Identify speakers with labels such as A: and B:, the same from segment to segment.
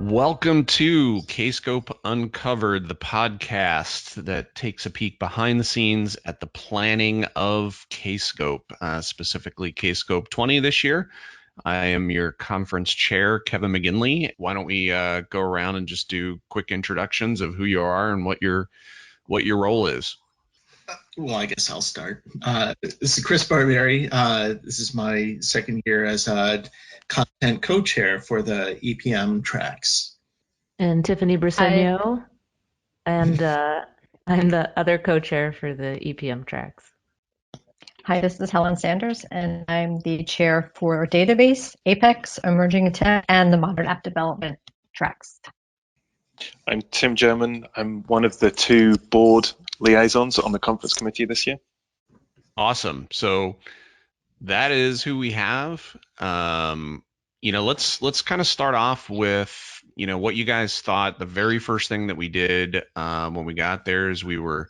A: Welcome to Kscope Uncovered, the podcast that takes a peek behind the scenes at the planning of Kscope, specifically Kscope20 this year. I am your conference chair, Kevin McGinley. Why don't we go around and just do quick introductions of who you are and what your role is?
B: Well, I guess I'll start. This is Chris Barbieri. This is my second year as a content co-chair for the EPM tracks.
C: And Tiffany Brisegno, and I'm the other co-chair for the EPM tracks.
D: Hi, this is Helen Sanders, and I'm the chair for Database, Apex, Emerging Tech, and the Modern App Development tracks.
E: I'm Tim German. I'm one of the two board liaisons on the conference committee this year.
A: Awesome. So that is who we have. Let's kind of start off with, what you guys thought. The very first thing that we did when we got there is we were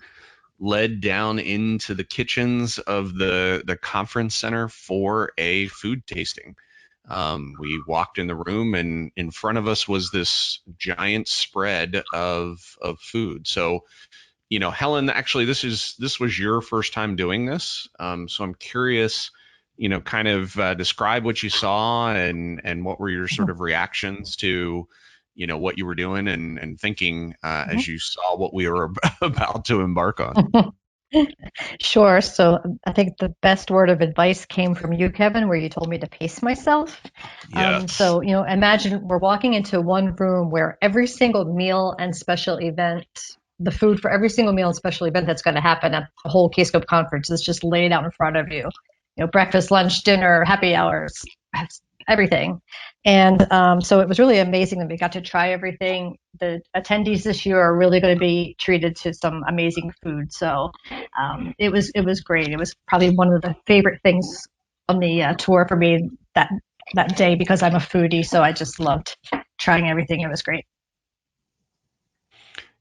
A: led down into the kitchens of the conference center for a food tasting. We walked in the room, and in front of us was this giant spread of food. So, Helen, actually, this was your first time doing this. So I'm curious, kind of describe what you saw and what were your sort of reactions to, what you were doing and thinking as you saw what we were about to embark on.
D: Sure. So I think the best word of advice came from you, Kevin, where you told me to pace myself.
A: Yes.
D: So, imagine we're walking into one room where every single meal and special event, the food for every single meal and special event that's going to happen at the whole Kscope conference is just laid out in front of you. Breakfast, lunch, dinner, happy hours, everything. And so it was really amazing that we got to try everything. The attendees this year are really going to be treated to some amazing food. So it was great. It was probably one of the favorite things on the tour for me that day because I'm a foodie. So I just loved trying everything. It was great.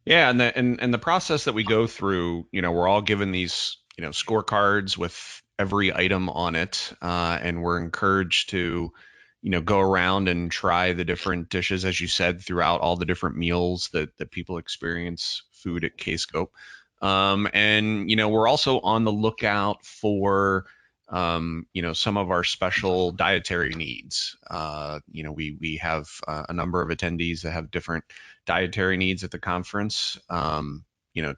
A: Yeah, and the process that we go through, we're all given these, scorecards with every item on it, and we're encouraged to, go around and try the different dishes, as you said, throughout all the different meals that people experience food at Kscope. And, we're also on the lookout for, some of our special dietary needs. We have a number of attendees that have different dietary needs at the conference.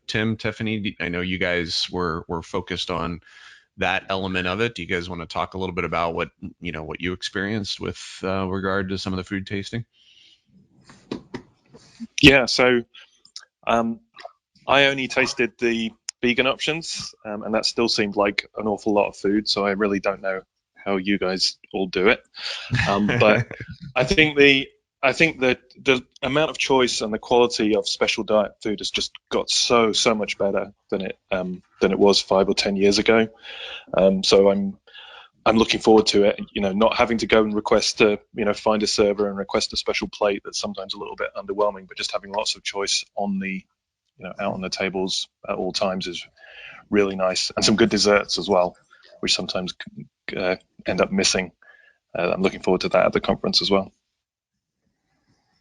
A: Tim, Tiffany, I know you guys were focused on that element of it. Do you guys want to talk a little bit about what you experienced with regard to some of the food tasting?
E: Yeah, so I only tasted the vegan options, and that still seemed like an awful lot of food, so I really don't know how you guys all do it. But I think that the amount of choice and the quality of special diet food has just got so much better than it was 5 or 10 years ago. So I'm looking forward to it. Not having to go and request to find a server and request a special plate that's sometimes a little bit underwhelming, but just having lots of choice on the out on the tables at all times is really nice, and some good desserts as well, which sometimes end up missing. I'm looking forward to that at the conference as well.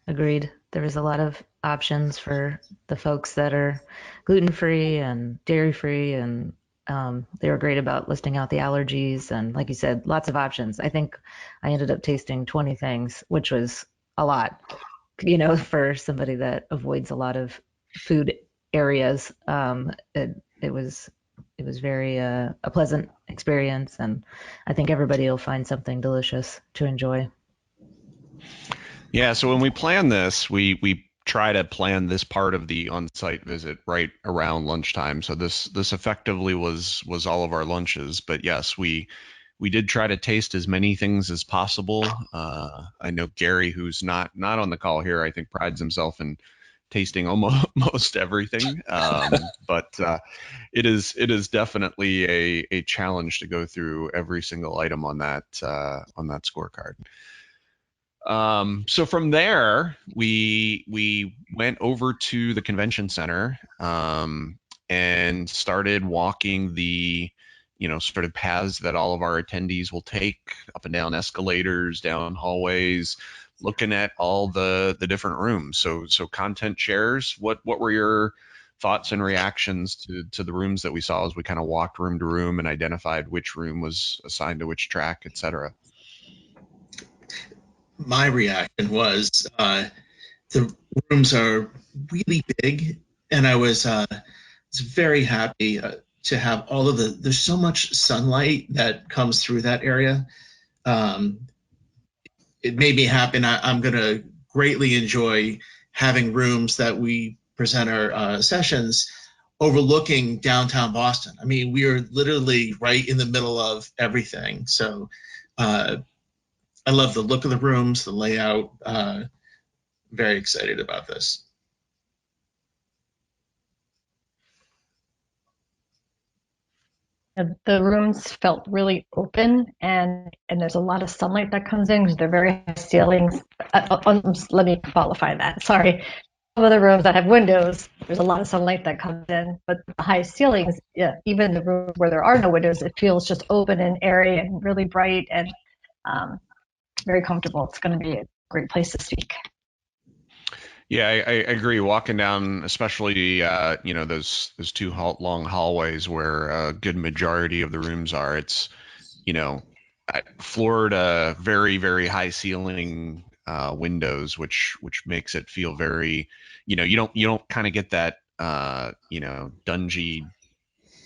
C: Agreed. There was a lot of options for the folks that are gluten-free and dairy-free, and they were great about listing out the allergies, and like you said, lots of options. I think I ended up tasting 20 things, which was a lot, for somebody that avoids a lot of food areas. It was very a pleasant experience, and I think everybody will find something delicious to enjoy.
A: Yeah, so when we plan this, we try to plan this part of the on-site visit right around lunchtime. So this effectively was all of our lunches. But yes, we did try to taste as many things as possible. I know Gary, who's not on the call here, I think prides himself in tasting almost everything. But it is definitely a challenge to go through every single item on that scorecard. So from there, we went over to the convention center and started walking the sort of paths that all of our attendees will take, up and down escalators, down hallways, looking at all the different rooms. So content shares. What were your thoughts and reactions to the rooms that we saw as we kind of walked room to room and identified which room was assigned to which track, et cetera?
B: My reaction was the rooms are really big, and I was very happy to have all of there's so much sunlight that comes through that area. It made me happy, and I'm going to greatly enjoy having rooms that we present our sessions overlooking downtown Boston. I mean, we are literally right in the middle of everything. So I love the look of the rooms, the layout. Very excited about this.
D: The rooms felt really open, and there's a lot of sunlight that comes in because they're very high ceilings. Let me qualify that. Sorry. Some of the rooms that have windows, there's a lot of sunlight that comes in, but the high ceilings, yeah, even the rooms where there are no windows, it feels just open and airy and really bright and very comfortable. It's going to be a great place to speak.
A: Yeah, I agree. Walking down, especially those two long hallways where a good majority of the rooms are. It's floor to very, very high ceiling windows, which makes it feel very, you don't kind of get that dungy,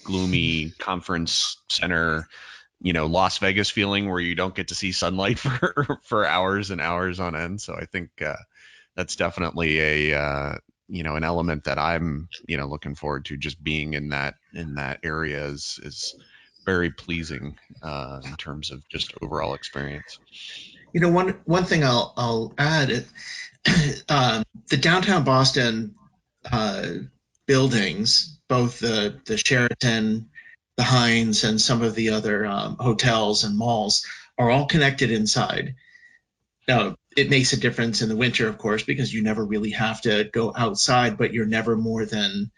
A: gloomy conference center, Las Vegas feeling where you don't get to see sunlight for hours and hours on end. So I think that's definitely a an element that I'm looking forward to. Just being in that area is very pleasing in terms of just overall experience.
B: One thing I'll add, the downtown Boston buildings, both the Sheraton, the Hines, and some of the other hotels and malls are all connected inside. Now, it makes a difference in the winter, of course, because you never really have to go outside, but you're never more than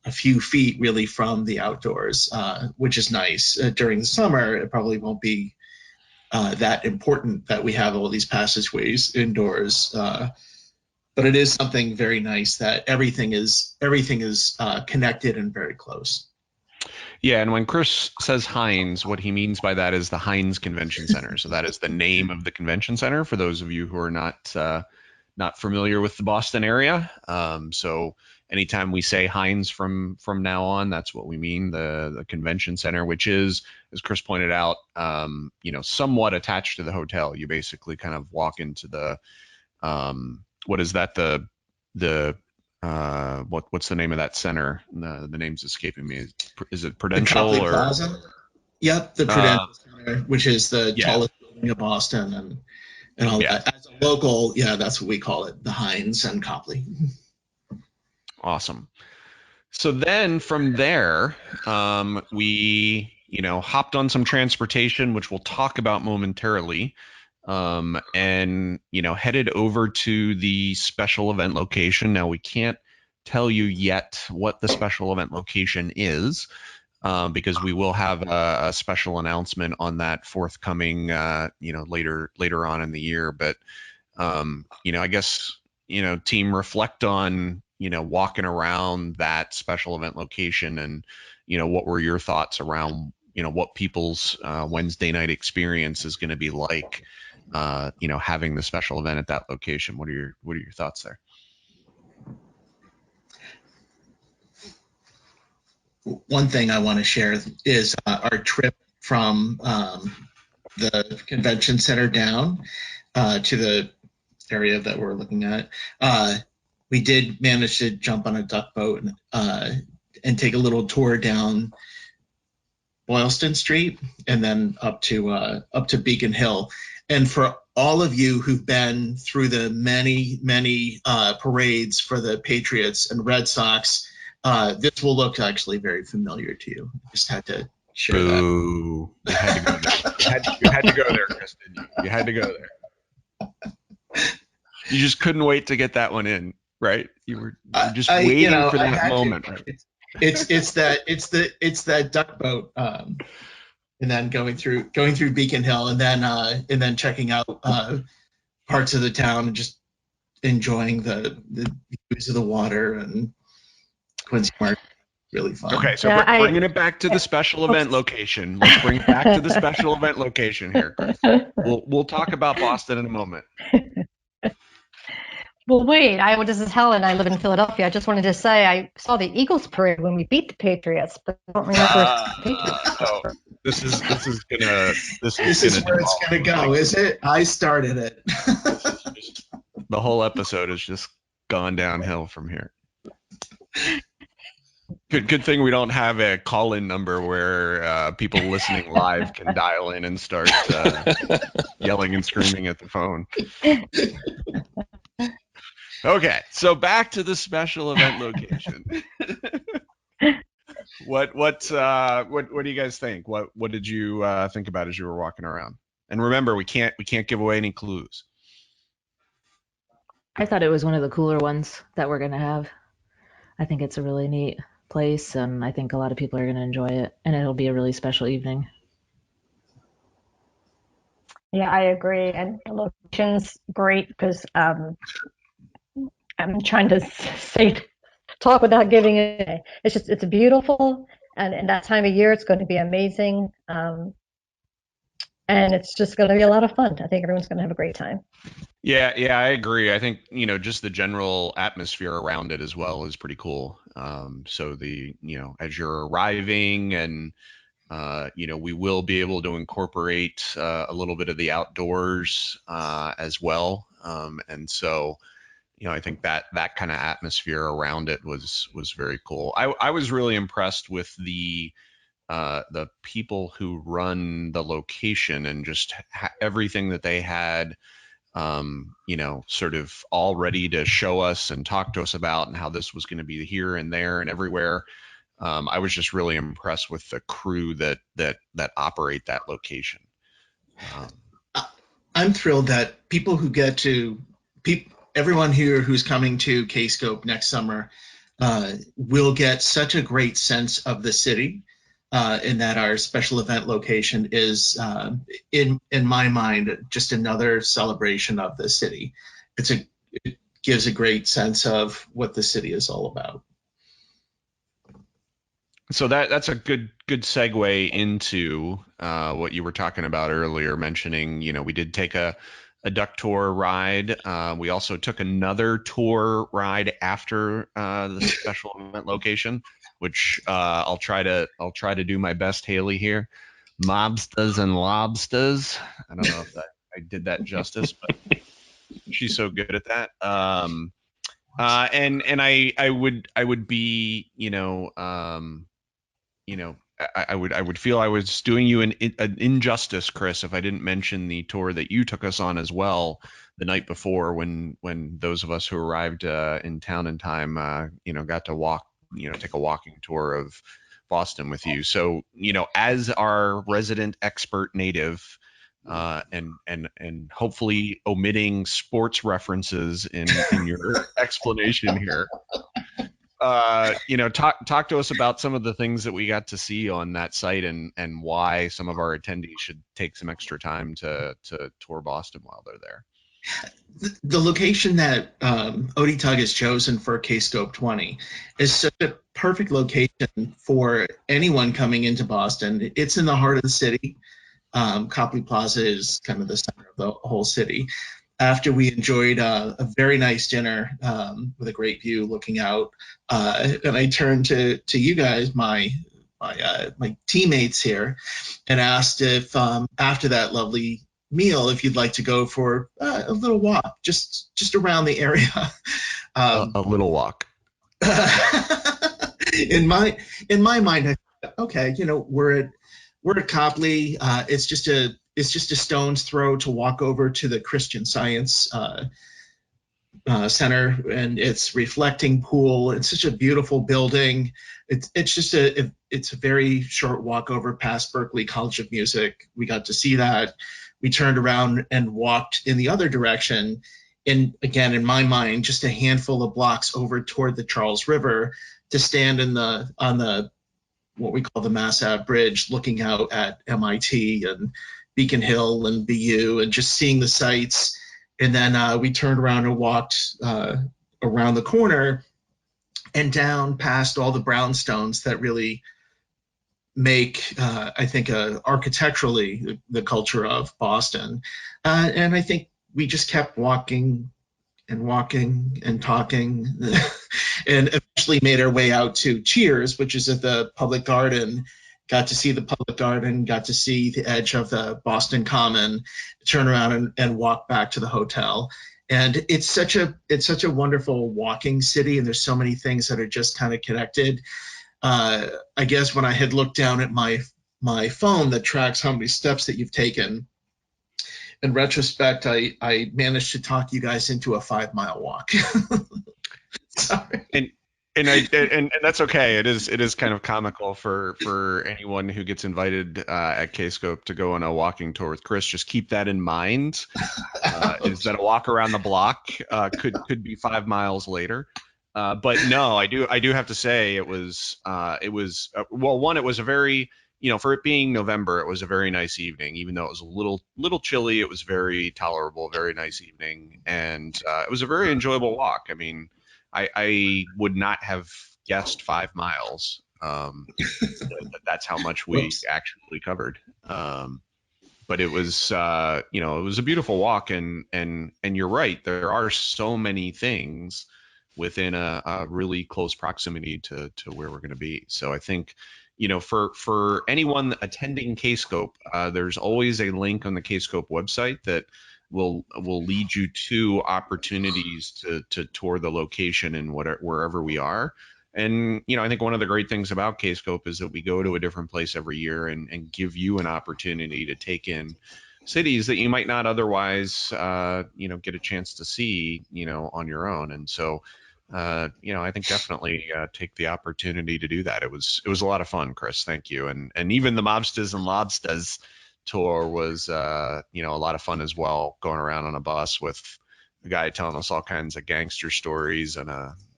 B: a few feet really from the outdoors, which is nice. During the summer, it probably won't be that important that we have all these passageways indoors. But it is something very nice that everything is connected and very close.
A: Yeah, and when Chris says Hines, what he means by that is the Hines Convention Center. So that is the name of the convention center for those of you who are not familiar with the Boston area. So anytime we say Hines from now on, that's what we mean, the convention center, which is, as Chris pointed out, somewhat attached to the hotel. You basically kind of walk into the what is that, what's the name of that center? The name's escaping me. Is it Prudential
B: the
A: or
B: Plaza? Yep, the Prudential Center, which is the tallest building of Boston, and all that. As a local, that's what we call it, the Hines and Copley.
A: Awesome. So then from there, we hopped on some transportation, which we'll talk about momentarily. And headed over to the special event location. Now we can't tell you yet what the special event location is, because we will have a special announcement on that forthcoming, later on in the year. But I guess team, reflect on walking around that special event location, and what were your thoughts around what people's Wednesday night experience is going to be like. Having the special event at that location. What are your thoughts there?
B: One thing I want to share is our trip from the convention center down to the area that we're looking at. We did manage to jump on a duck boat and take a little tour down Boylston Street and then up to Beacon Hill. And for all of you who've been through the many parades for the Patriots and Red Sox, this will look actually very familiar to you. Just had to share
A: Boo.
B: that.
A: You had to go there. You had to go there, Chris, didn't you? You had to go there. You just couldn't wait to get that one in, right? You were just waiting for that moment. Right?
B: It's that duck boat, and then going through Beacon Hill, and then checking out parts of the town and just enjoying the views of the water and Quincy Market. Really fun.
A: Okay, so
D: Yeah,
A: bringing it back to the special event location. Let's bring it back to the special event location here, Chris. We'll talk about Boston in a moment.
D: Well, wait. This is Helen. I live in Philadelphia. I just wanted to say I saw the Eagles parade when we beat the Patriots, but I don't remember if the Patriots.
A: So this is gonna
B: where it's gonna go, is it? I started it.
A: The whole episode has just gone downhill from here. Good thing we don't have a call-in number where people listening live can dial in and start yelling and screaming at the phone. Okay, so back to the special event location. What do you guys think? What did you think about as you were walking around? And remember, we can't give away any clues.
C: I thought it was one of the cooler ones that we're gonna have. I think it's a really neat place, and I think a lot of people are gonna enjoy it, and it'll be a really special evening.
D: Yeah, I agree. And the location's great because I'm trying to talk without giving it away. It's beautiful, and that time of year it's going to be amazing. And it's just going to be a lot of fun. I think everyone's going to have a great time.
A: Yeah, I agree. I think, just the general atmosphere around it as well is pretty cool. So as you're arriving and, we will be able to incorporate a little bit of the outdoors as well. And so, I think that kind of atmosphere around it was very cool. I was really impressed with the people who run the location and just everything that they had, sort of all ready to show us and talk to us about, and how this was going to be here and there and everywhere. I was just really impressed with the crew that operate that location.
B: I'm thrilled that people who get to everyone here who's coming to Kscope next summer will get such a great sense of the city. In that our special event location is, in my mind, just another celebration of the city. It gives a great sense of what the city is all about.
A: So that's a good segue into what you were talking about earlier, mentioning, we did take a duck tour ride. We also took another tour ride after the special event location, which I'll try to do my best, Haley, here. Mobsters and lobsters. I don't know if I did that justice, but she's so good at that. And I would be, I would feel I was doing you an injustice, Chris, if I didn't mention the tour that you took us on as well the night before, when those of us who arrived in town in time, got to walk, take a walking tour of Boston with you. So, as our resident expert native, and hopefully omitting sports references in your explanation here. Talk to us about some of the things that we got to see on that site, and why some of our attendees should take some extra time to tour Boston while they're there.
B: The location that ODTUG has chosen for Kscope20 is such a perfect location for anyone coming into Boston. It's in the heart of the city. Copley Plaza is kind of the center of the whole city. After we enjoyed a very nice dinner with a great view looking out, and I turned to you guys, my teammates here, and asked if after that lovely meal, if you'd like to go for a little walk, just around the area.
A: A little walk.
B: In my mind, okay, we're at Copley. It's just a stone's throw to walk over to the Christian Science Center and its reflecting pool. It's such a beautiful building. It's a very short walk over past Berklee College of Music. We got to see that. We turned around and walked in the other direction. And again, in my mind, just a handful of blocks over toward the Charles River to stand on the what we call the Mass Ave Bridge, looking out at MIT and Beacon Hill and BU, and just seeing the sights And then we turned around and walked around the corner and down past all the brownstones that really make, I think, architecturally the culture of Boston. And I think we just kept walking and walking and talking and eventually made our way out to Cheers, which is at the public garden. Got to see the public garden, got to see the edge of the Boston Common, turn around and walk back to the hotel. And it's such a wonderful walking city, and there's so many things that are just kind of connected. I guess when I had looked down at my phone that tracks how many steps that you've taken, in retrospect, I managed to talk you guys into a 5-mile walk. Sorry.
A: And that's okay. It is kind of comical for anyone who gets invited at Kscope to go on a walking tour with Chris. Just keep that in mind. Is that a walk around the block could be 5 miles later. But no, I do have to say it was well, one, it was a very, for it being November, it was a very nice evening. Even though it was a little chilly, it was very tolerable, very nice evening, and it was a very enjoyable walk. I mean, I would not have guessed 5 miles. That's how much we actually covered. But it was, it was a beautiful walk, and you're right. There are so many things within a really close proximity to where we're going to be. So I think, for anyone attending Kscope, there's always a link on the Kscope website that will lead you to opportunities to tour the location and wherever we are. And I think one of the great things about Kscope is that we go to a different place every year and give you an opportunity to take in cities that you might not otherwise get a chance to see on your own. And so I think definitely take the opportunity to do that. It was a lot of fun, Chris. Thank you. And even the Mobsters and Lobsters tour was a lot of fun as well, going around on a bus with a guy telling us all kinds of gangster stories, and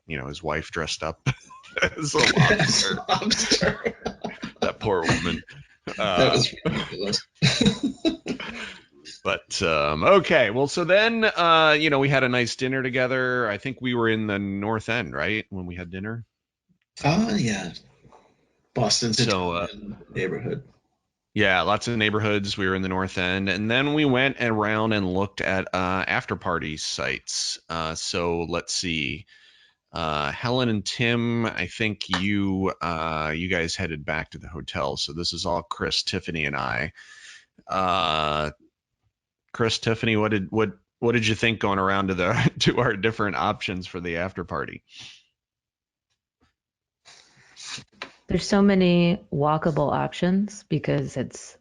A: his wife dressed up as a lobster. That poor woman.
B: That was ridiculous.
A: But okay, well, so then we had a nice dinner together. I think we were in the North End, right, when we had dinner.
B: Yeah, Boston's neighborhood.
A: Yeah, lots of neighborhoods. We were in the North End, and then we went around and looked at after party sites. So let's see. Helen and Tim, I think you guys headed back to the hotel. So this is all Chris, Tiffany, and I. Chris, Tiffany, what did you think going around to our different options for the after party?
C: There's so many walkable options because it's,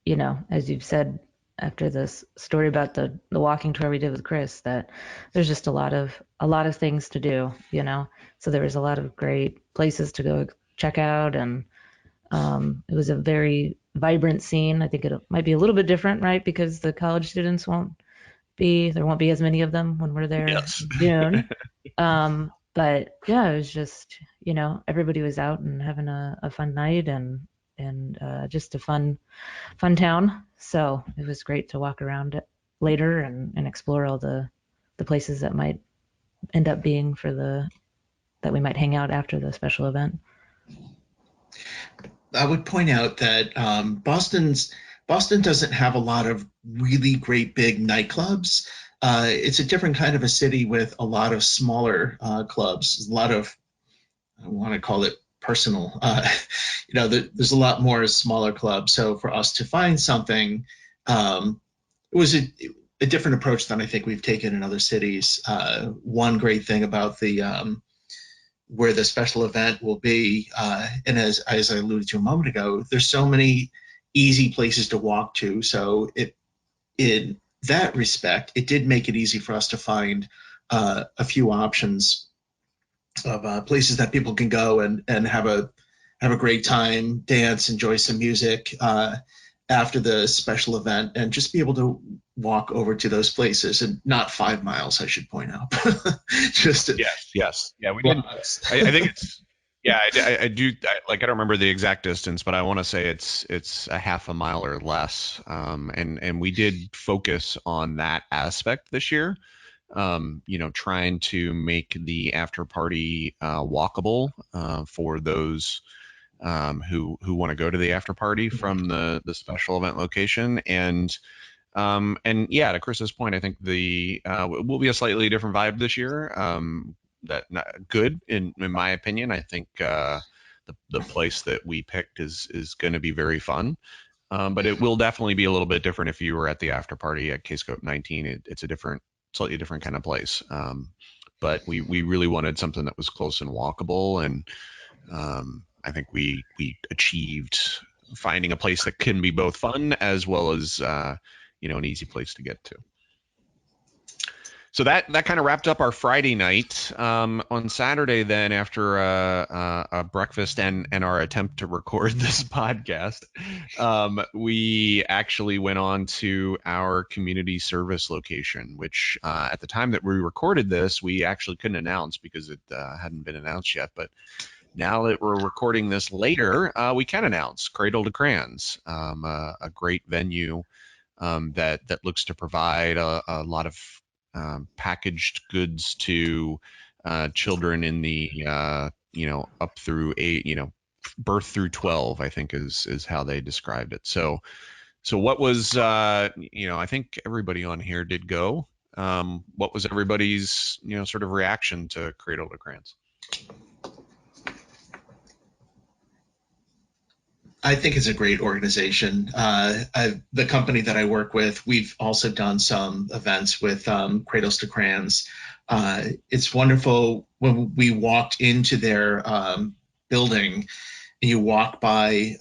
C: as you've said after this story about the walking tour we did with Chris, that there's just a lot of things to do, So there was a lot of great places to go check out, and it was a very vibrant scene. I think it might be a little bit different, right? Because the college students there won't be as many of them when we're there in June. But yeah, it was just, everybody was out and having a fun night and just a fun town. So it was great to walk around it later and explore all the places that might end up being that we might hang out after the special event.
B: I would point out that Boston doesn't have a lot of really great big nightclubs. It's a different kind of a city with a lot of smaller clubs. A lot of, I want to call it personal. There's a lot more smaller clubs. So for us to find something, it was a different approach than I think we've taken in other cities. One great thing about where the special event will be, and as I alluded to a moment ago, there's so many easy places to walk to. So in that respect, it did make it easy for us to find a few options of places that people can go and have a great time, dance, enjoy some music after the special event, and just be able to walk over to those places, and not 5 miles, I should point out.
A: Yes. Yeah, we didn't. I think Yeah, I do. I don't remember the exact distance, but I want to say it's a half a mile or less. And we did focus on that aspect this year. Trying to make the after party walkable for those who want to go to the after party from the special event location. And yeah, to Chris's point, I think the will be a slightly different vibe this year. Good in my opinion. I think the place that we picked is going to be very fun. But it will definitely be a little bit different if you were at the after party at Kscope19. It's a slightly different kind of place. But we really wanted something that was close and walkable, and I think we achieved finding a place that can be both fun as well as an easy place to get to. So that kind of wrapped up our Friday night. On Saturday, then after a breakfast and our attempt to record this podcast, we actually went on to our community service location, which at the time that we recorded this, we actually couldn't announce because it hadn't been announced yet. But now that we're recording this later, we can announce Cradle to Crayons, a great venue that looks to provide a lot of packaged goods to children in the up through birth through 12, I think is how they described it. So what was I think everybody on here did go. What was everybody's sort of reaction to Cradle to Crayons?
B: I think it's a great organization. The company that I work with, we've also done some events with Cradles to Crayons. It's wonderful when we walked into their building, and you walk by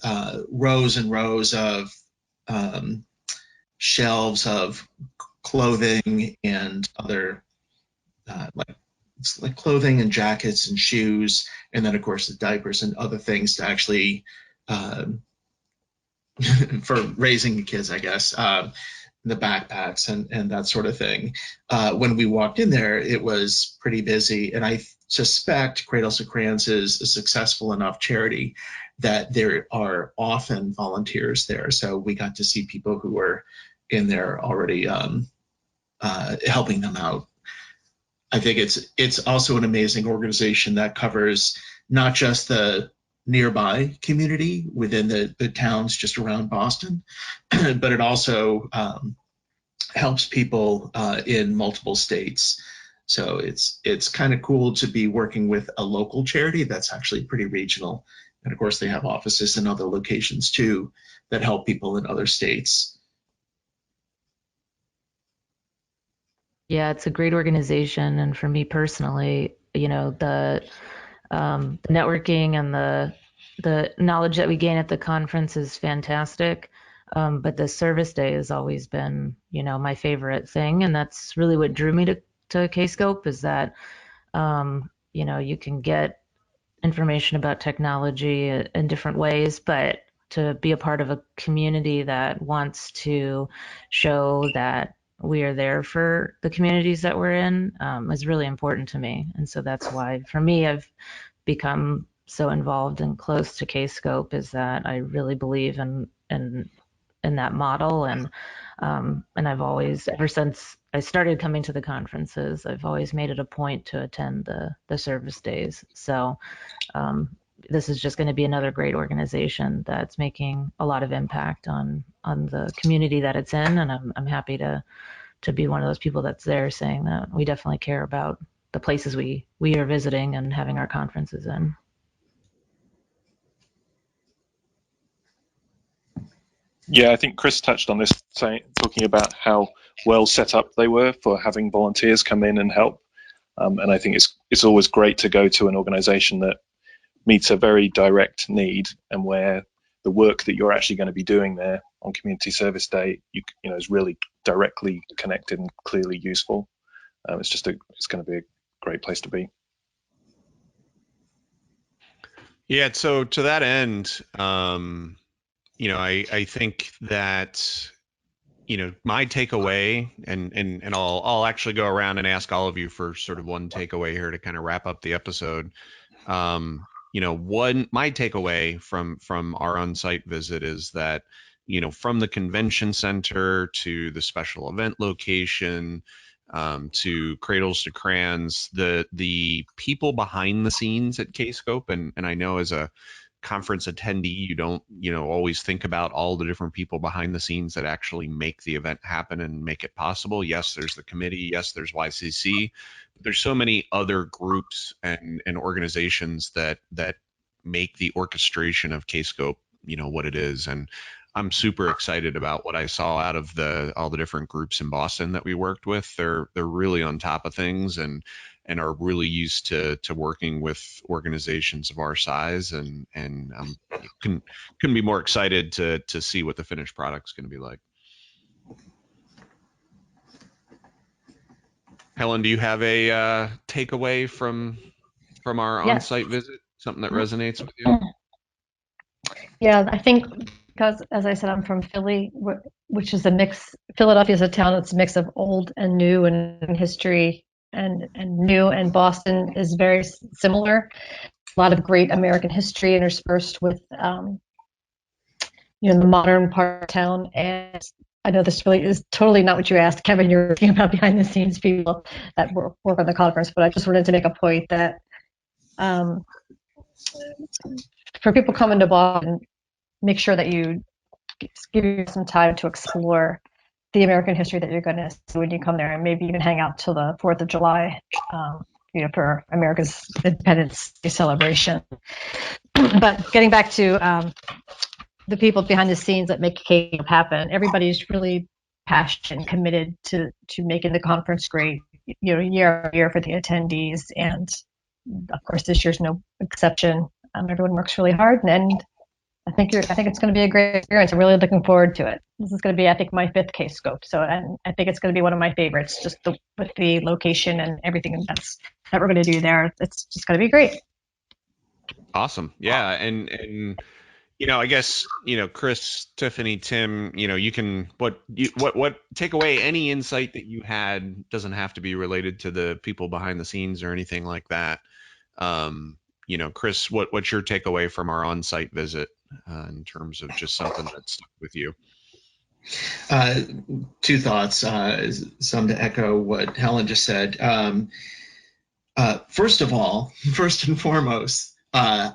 B: rows and rows of shelves of clothing and other like clothing and jackets and shoes, and then of course the diapers and other things to actually for raising the kids, I guess, the backpacks and that sort of thing. When we walked in there, it was pretty busy, and I suspect Cradles to Crayons is a successful enough charity that there are often volunteers there. So we got to see people who were in there already helping them out. I think it's also an amazing organization that covers not just the nearby community within the towns just around Boston, but it also helps people in multiple states. So it's kind of cool to be working with a local charity that's actually pretty regional. And of course, they have offices in other locations too that help people in other states.
C: Yeah, it's a great organization, and for me personally, the networking and the knowledge that we gain at the conference is fantastic. But the service day has always been, my favorite thing, and that's really what drew me to Kscope is that, you can get information about technology in different ways, but to be a part of a community that wants to show that we are there for the communities that we're in is really important to me. And so that's why, for me, I've become so involved and close to Kscope is that I really believe in that model, and I've always, ever since I started coming to the conferences, I've always made it a point to attend the service days. So this is just going to be another great organization that's making a lot of impact on the community that it's in, and I'm happy to be one of those people that's there saying that we definitely care about the places we are visiting and having our conferences in.
E: Yeah, I think Chris touched on this, talking about how well set up they were for having volunteers come in and help. And I think it's always great to go to an organization that meets a very direct need, and where the work that you're actually going to be doing there on Community Service Day, is really directly connected and clearly useful. It's going to be a great place to be.
A: Yeah, so to that end, I think that my takeaway, and I'll actually go around and ask all of you for sort of one takeaway here to kind of wrap up the episode. my takeaway from our on-site visit is that, from the convention center to the special event location, to cradles to crayons, the people behind the scenes at Kscope, and I know as a conference attendee, you don't, always think about all the different people behind the scenes that actually make the event happen and make it possible. Yes, there's the committee. Yes, there's YCC. But there's so many other groups and organizations that make the orchestration of Kscope, what it is. And I'm super excited about what I saw out of all the different groups in Boston that we worked with. They're really on top of things and are really used to working with organizations of our size, and couldn't be more excited to see what the finished product's going to be like. Helen, do you have a takeaway from our
D: Yes.
A: on-site visit? Something that resonates with you?
D: Yeah, I think because, as I said, I'm from Philly, which is a mix. Philadelphia is a town that's a mix of old and new, and history and new. And Boston is very similar. A lot of great American history interspersed with, the modern part of town. And I know this really is totally not what you asked, Kevin. You're thinking about behind the scenes people that work on the conference, but I just wanted to make a point that for people coming to Boston, make sure that you give you some time to explore the American history that you're going to see when you come there, and maybe even hang out till the 4th of July, for America's Independence Day celebration. But getting back to the people behind the scenes that make Kscope happen, everybody's really passionate and committed to making the conference great, year after year for the attendees. And of course, this year's no exception. Everyone works really hard, and I think it's going to be a great experience. I'm really looking forward to it. This is going to be, I think, my 5th Kscope, so I think it's going to be one of my favorites. Just with the location and everything that we're going to do there, it's just going to be great.
A: Awesome, yeah, and I guess Chris, Tiffany, Tim, you can what take away any insight that you had. Doesn't have to be related to the people behind the scenes or anything like that. Chris, what's your takeaway from our on-site visit in terms of just something that stuck with you?
B: Two thoughts, some to echo what Helen just said. First and foremost, I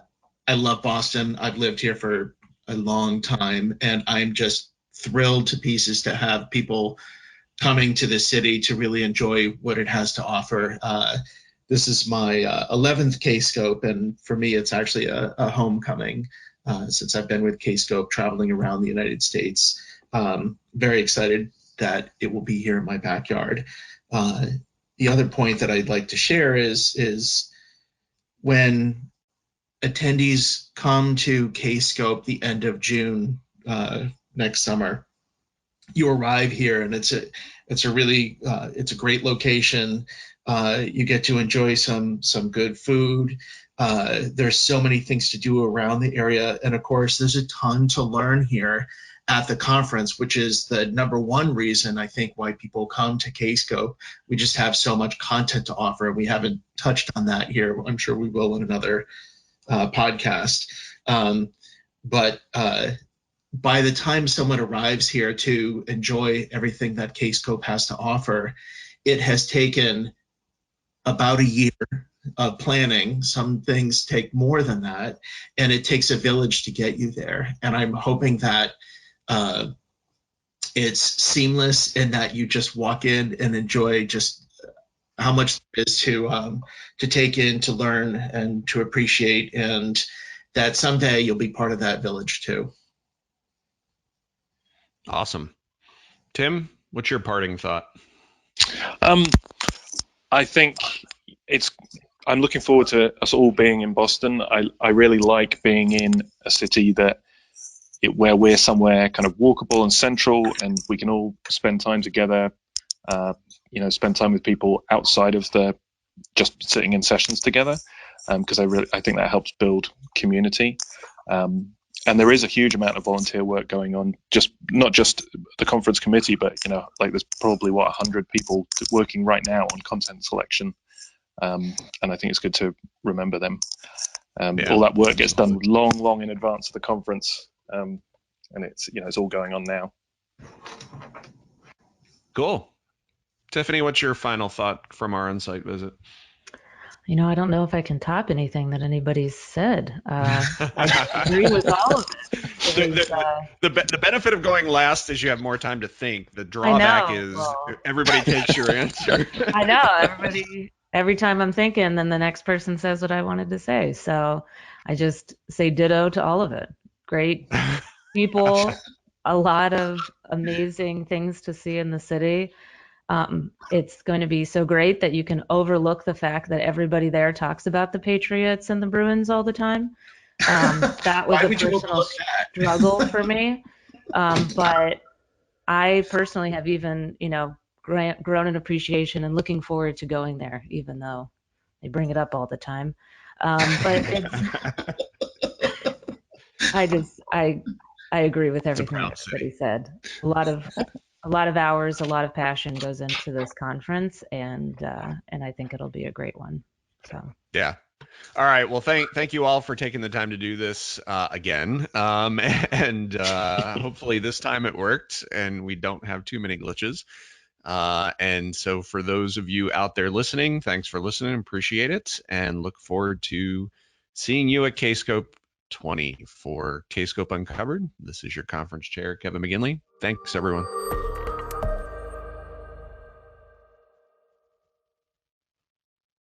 B: love Boston. I've lived here for a long time, and I'm just thrilled to pieces to have people coming to the city to really enjoy what it has to offer. This is my 11th Kscope, and for me, it's actually a homecoming since I've been with Kscope traveling around the United States. Very excited that it will be here in my backyard. The other point that I'd like to share is when attendees come to Kscope the end of June next summer, you arrive here, and it's a really it's a great location. You get to enjoy some good food. There's so many things to do around the area, and of course, there's a ton to learn here at the conference, which is the number one reason I think why people come to Kscope. We just have so much content to offer. We haven't touched on that here. I'm sure we will in another podcast. But by the time someone arrives here to enjoy everything that Kscope has to offer, it has taken about a year of planning. Some things take more than that, and it takes a village to get you there. And I'm hoping that it's seamless in that you just walk in and enjoy just how much there is to take in, to learn, and to appreciate, and that someday you'll be part of that village too.
A: Awesome. Tim, what's your parting thought?
E: I think I'm looking forward to us all being in Boston. I really like being in a city where we're somewhere kind of walkable and central, and we can all spend time together, spend time with people outside of just sitting in sessions together, because I think that helps build community. And there is a huge amount of volunteer work going on, not just the conference committee, but there's probably 100 people working right now on content selection, and I think it's good to remember them. All that work gets done long in advance of the conference, and it's all going on now.
A: Cool. Tiffany, what's your final thought from our on-site visit?
C: I don't know if I can top anything that anybody's said. I agree with all of it.
A: The benefit of going last is you have more time to think. The
C: I
A: drawback
C: know.
A: is
C: Well,
A: everybody takes your answer.
C: I know. Every time I'm thinking, then the next person says what I wanted to say. So I just say ditto to all of it. Great people, a lot of amazing things to see in the city. It's going to be so great that you can overlook the fact that everybody there talks about the Patriots and the Bruins all the time. That was
B: Why
C: a
B: would you
C: personal
B: overlook that?
C: struggle for me. But I personally have even, grown in appreciation and looking forward to going there, even though they bring it up all the time. But I agree with everything that everybody said. A lot of hours, a lot of passion goes into this conference, and I think it'll be a great one. So
A: Yeah. All right. Well, thank you all for taking the time to do this again. And hopefully this time it worked and we don't have too many glitches. And so for those of you out there listening, thanks for listening. Appreciate it. And look forward to seeing you at Kscope20 for Kscope Uncovered. This is your conference chair, Kevin McGinley. Thanks, everyone.